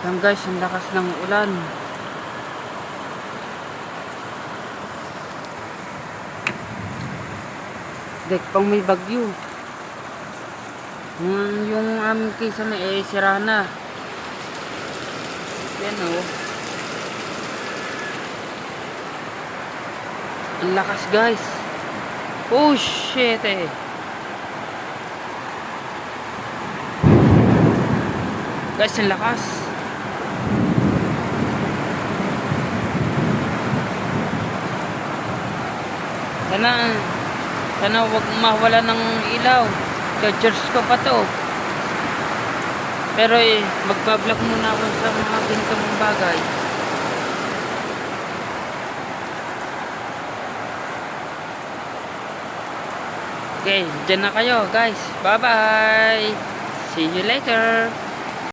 Yan guys, ang lakas ng ulan. Dek pang may bagyo. Yung aming kisame sira na. Yan o. Ang lakas guys. Oh shit eh. Guys, ang lakas. Sana wag mawala ng ilaw. Chargers ko pa to. Pero magbablog muna ako sa mga ganitong bagay. Okay, dyan na kayo guys. Bye bye. See you later.